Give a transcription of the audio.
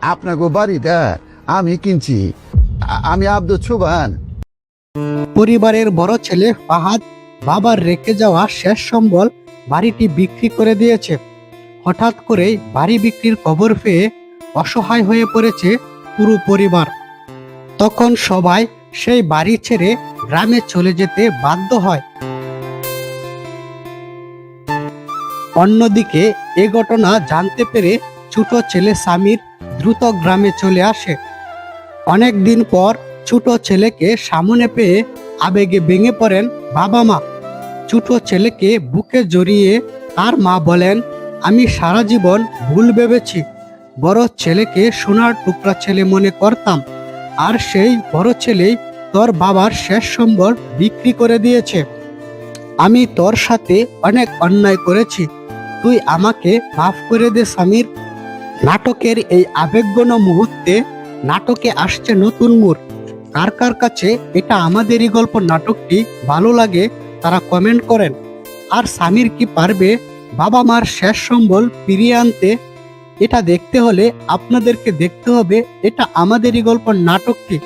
আপনাকে বাড়িটা আমি কিনছি। আমি আব্দুল সুবহান। পরিবারের বড় ছেলে ফাহাদ বাবার রেখে যাওয়া শেষ সম্বল বাড়িটি বিক্রি করে দিয়েছে। হঠাৎ করেই বাড়ি বিক্রির খবর পেয়ে অসহায় হয়ে পড়েছে পুরো পরিবার। তখন সবাই সেই বাড়ি ছেড়ে গ্রামে চলে যেতে বাধ্য হয়। অন্যদিকে এ ঘটনা জানতে পেরে ছোট ছেলে সামির দ্রুত গ্রামে চলে আসে। অনেক দিন পর ছোট ছেলেকে সামনে পেয়ে আবেগে ভেঙে পড়েন বাবা মা। ছোট ছেলেকে বুকে জড়িয়ে তার মা বলেন, আমি সারা জীবন ভুল ভেবেছি। বড় ছেলেকে সোনার টুকরা ছেলে মনে করতাম, আর সেই বড় ছেলেই তোর বাবার শেষ সম্বল বিক্রি করে দিয়েছে। আমি তোর সাথে অনেক অন্যায় করেছি, তুই আমাকে মাফ করে দে সামির। নাটকের এই আবেগঘন মুহূর্তে নাটকে আসছে নতুন মোড়। কার কার কাছে এটা আমাদেরই গল্প নাটকটি ভালো লাগে তারা কমেন্ট করেন। আর সামির কি পারবে বাবা মার শেষ সম্বল ফিরিয়ে আনতে? এটা দেখতে হলে আপনাদেরকে দেখতে হবে এটা আমাদেরই গল্প নাটকটি।